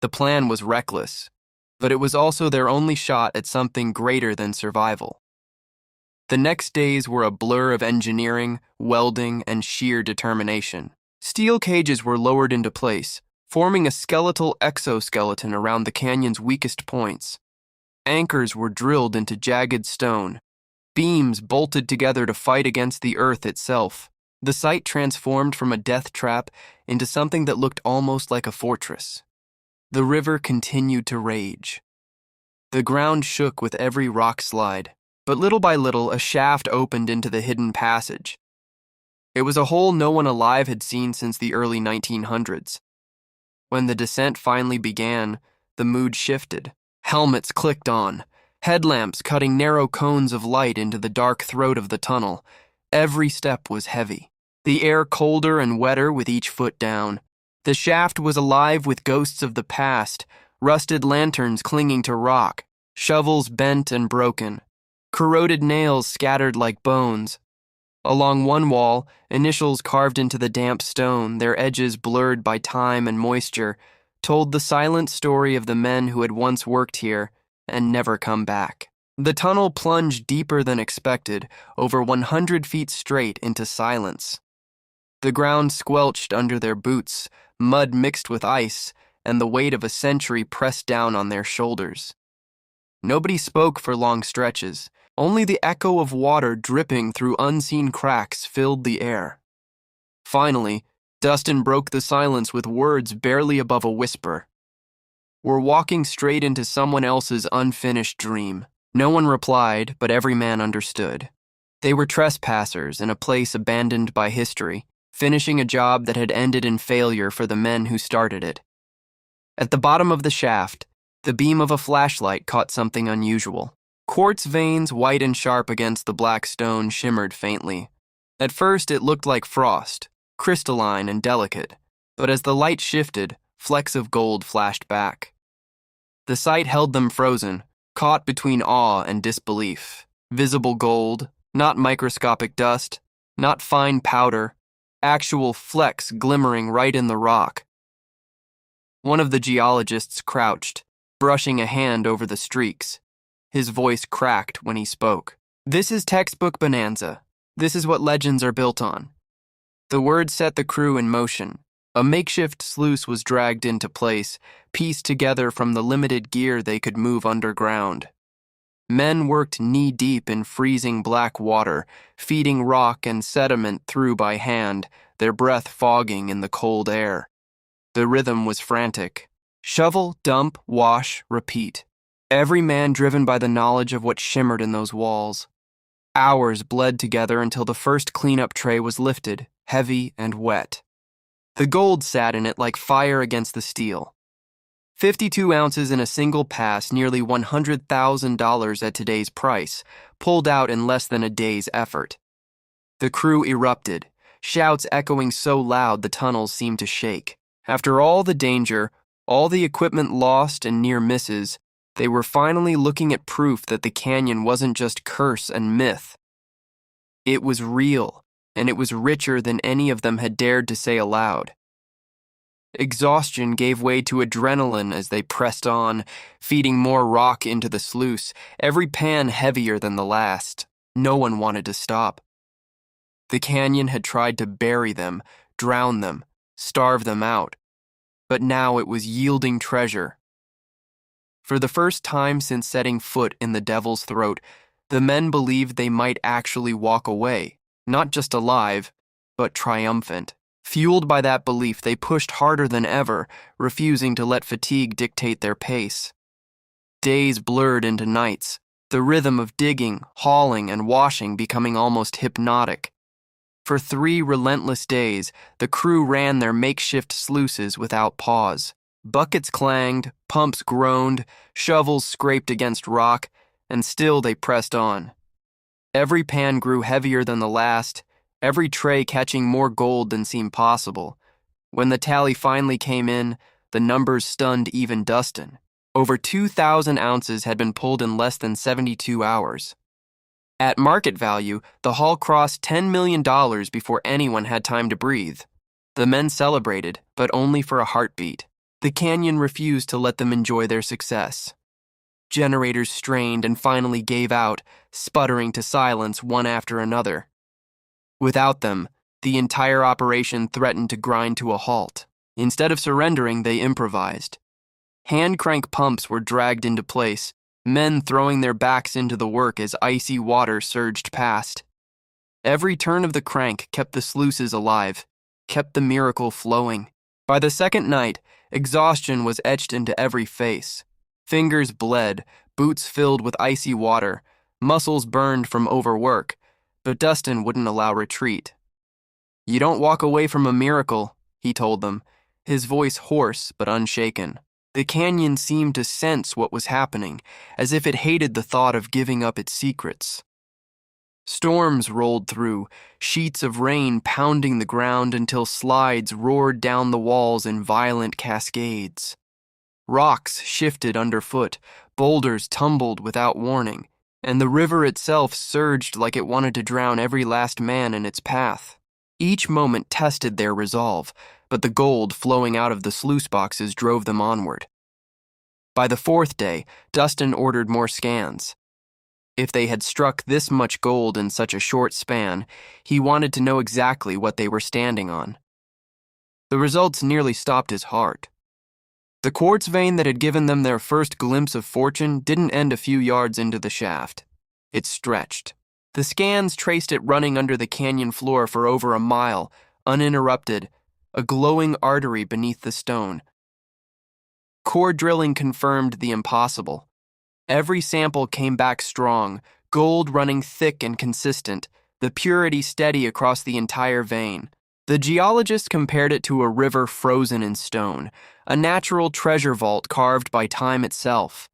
The plan was reckless, but it was also their only shot at something greater than survival. The next days were a blur of engineering, welding, and sheer determination. Steel cages were lowered into place, forming a skeletal exoskeleton around the canyon's weakest points. Anchors were drilled into jagged stone, beams bolted together to fight against the earth itself. The site transformed from a death trap into something that looked almost like a fortress. The river continued to rage. The ground shook with every rock slide, but little by little a shaft opened into the hidden passage. It was a hole no one alive had seen since the early 1900s. When the descent finally began, the mood shifted. Helmets clicked on, headlamps cutting narrow cones of light into the dark throat of the tunnel. Every step was heavy, the air colder and wetter with each foot down. The shaft was alive with ghosts of the past, rusted lanterns clinging to rock, shovels bent and broken, corroded nails scattered like bones. Along one wall, initials carved into the damp stone, their edges blurred by time and moisture, told the silent story of the men who had once worked here and never come back. The tunnel plunged deeper than expected, over 100 feet straight into silence. The ground squelched under their boots, mud mixed with ice, and the weight of a century pressed down on their shoulders. Nobody spoke for long stretches. Only the echo of water dripping through unseen cracks filled the air. Finally, Dustin broke the silence with words barely above a whisper. "We're walking straight into someone else's unfinished dream." No one replied, but every man understood. They were trespassers in a place abandoned by history, finishing a job that had ended in failure for the men who started it. At the bottom of the shaft, the beam of a flashlight caught something unusual. Quartz veins, white and sharp against the black stone, shimmered faintly. At first, it looked like frost, crystalline and delicate, but as the light shifted, flecks of gold flashed back. The sight held them frozen, caught between awe and disbelief. Visible gold, not microscopic dust, not fine powder, actual flecks glimmering right in the rock. One of the geologists crouched, brushing a hand over the streaks. His voice cracked when he spoke. "This is textbook Bonanza. This is what legends are built on." The word set the crew in motion. A makeshift sluice was dragged into place, pieced together from the limited gear they could move underground. Men worked knee-deep in freezing black water, feeding rock and sediment through by hand, their breath fogging in the cold air. The rhythm was frantic. Shovel, dump, wash, repeat. Every man driven by the knowledge of what shimmered in those walls. Hours bled together until the first cleanup tray was lifted, heavy and wet. The gold sat in it like fire against the steel. 52 ounces in a single pass, nearly $100,000 at today's price, pulled out in less than a day's effort. The crew erupted, shouts echoing so loud the tunnels seemed to shake. After all the danger, all the equipment lost and near misses, they were finally looking at proof that the canyon wasn't just curse and myth. It was real, and it was richer than any of them had dared to say aloud. Exhaustion gave way to adrenaline as they pressed on, feeding more rock into the sluice, every pan heavier than the last. No one wanted to stop. The canyon had tried to bury them, drown them, starve them out, but now it was yielding treasure. For the first time since setting foot in the Devil's Throat, the men believed they might actually walk away, not just alive, but triumphant. Fueled by that belief, they pushed harder than ever, refusing to let fatigue dictate their pace. Days blurred into nights, the rhythm of digging, hauling, and washing becoming almost hypnotic. For 3 relentless days, the crew ran their makeshift sluices without pause. Buckets clanged, pumps groaned, shovels scraped against rock, and still they pressed on. Every pan grew heavier than the last, every tray catching more gold than seemed possible. When the tally finally came in, the numbers stunned even Dustin. Over 2,000 ounces had been pulled in less than 72 hours. At market value, the haul crossed $10 million before anyone had time to breathe. The men celebrated, but only for a heartbeat. The canyon refused to let them enjoy their success. Generators strained and finally gave out, sputtering to silence one after another. Without them, the entire operation threatened to grind to a halt. Instead of surrendering, they improvised. Hand crank pumps were dragged into place, men throwing their backs into the work as icy water surged past. Every turn of the crank kept the sluices alive, kept the miracle flowing. By the second night, exhaustion was etched into every face. Fingers bled, boots filled with icy water, muscles burned from overwork, but Dustin wouldn't allow retreat. "You don't walk away from a miracle," he told them, his voice hoarse but unshaken. The canyon seemed to sense what was happening, as if it hated the thought of giving up its secrets. Storms rolled through, sheets of rain pounding the ground until slides roared down the walls in violent cascades. Rocks shifted underfoot, boulders tumbled without warning, and the river itself surged like it wanted to drown every last man in its path. Each moment tested their resolve, but the gold flowing out of the sluice boxes drove them onward. By the fourth day, Dustin ordered more scans. If they had struck this much gold in such a short span, he wanted to know exactly what they were standing on. The results nearly stopped his heart. The quartz vein that had given them their first glimpse of fortune didn't end a few yards into the shaft. It stretched. The scans traced it running under the canyon floor for over a mile, uninterrupted, a glowing artery beneath the stone. Core drilling confirmed the impossible. Every sample came back strong, gold running thick and consistent, the purity steady across the entire vein. The geologists compared it to a river frozen in stone, a natural treasure vault carved by time itself.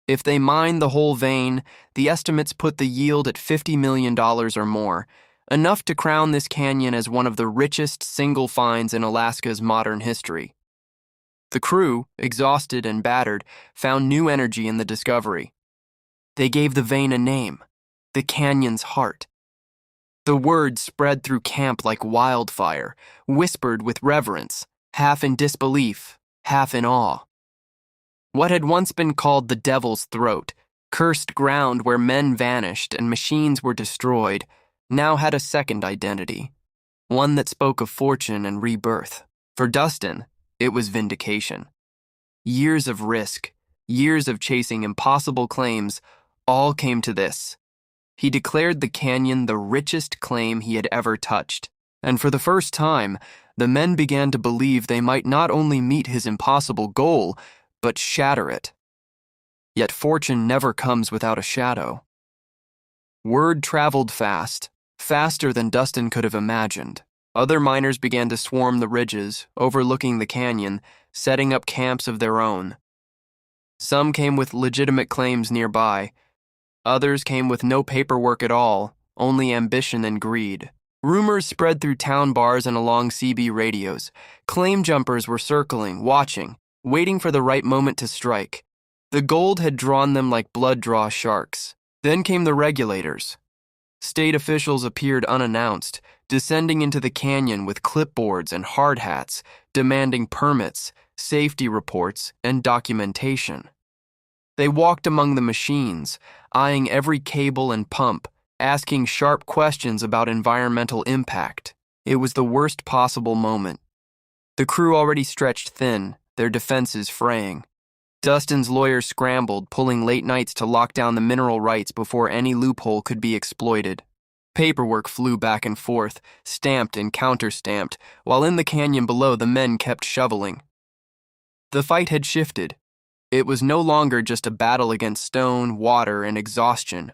If they mined the whole vein, the estimates put the yield at $50 million or more, enough to crown this canyon as one of the richest single finds in Alaska's modern history. The crew, exhausted and battered, found new energy in the discovery. They gave the vein a name, the canyon's heart. The word spread through camp like wildfire, whispered with reverence, half in disbelief, half in awe. What had once been called the Devil's Throat, cursed ground where men vanished and machines were destroyed, now had a second identity, one that spoke of fortune and rebirth. For Dustin, it was vindication. Years of risk, years of chasing impossible claims, all came to this. He declared the canyon the richest claim he had ever touched, and for the first time, the men began to believe they might not only meet his impossible goal, but shatter it. Yet fortune never comes without a shadow. Word traveled fast, faster than Dustin could have imagined. Other miners began to swarm the ridges, overlooking the canyon, setting up camps of their own. Some came with legitimate claims nearby. Others came with no paperwork at all, only ambition and greed. Rumors spread through town bars and along CB radios. Claim jumpers were circling, watching, waiting for the right moment to strike. The gold had drawn them like blood-draw sharks. Then came the regulators. State officials appeared unannounced, descending into the canyon with clipboards and hard hats, demanding permits, safety reports, and documentation. They walked among the machines, eyeing every cable and pump, asking sharp questions about environmental impact. It was the worst possible moment. The crew already stretched thin, their defenses fraying. Dustin's lawyers scrambled, pulling late nights to lock down the mineral rights before any loophole could be exploited. Paperwork flew back and forth, stamped and counter-stamped, while in the canyon below the men kept shoveling. The fight had shifted. It was no longer just a battle against stone, water, and exhaustion.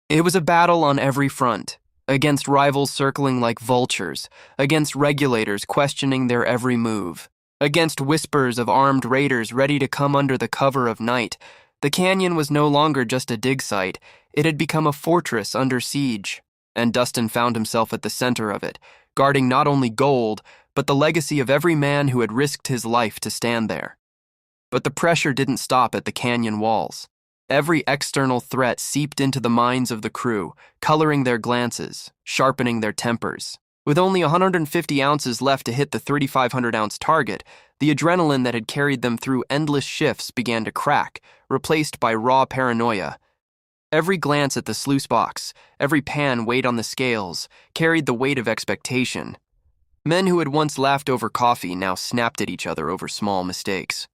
It was a battle on every front, against rivals circling like vultures, against regulators questioning their every move, against whispers of armed raiders ready to come under the cover of night. The canyon was no longer just a dig site, it had become a fortress under siege, and Dustin found himself at the center of it, guarding not only gold, but the legacy of every man who had risked his life to stand there. But the pressure didn't stop at the canyon walls. Every external threat seeped into the minds of the crew, coloring their glances, sharpening their tempers. With only 150 ounces left to hit the 3,500-ounce target, The adrenaline that had carried them through endless shifts began to crack, replaced by raw paranoia. Every glance at the sluice box, every pan weighed on the scales, carried the weight of expectation. Men who had once laughed over coffee now snapped at each other over small mistakes.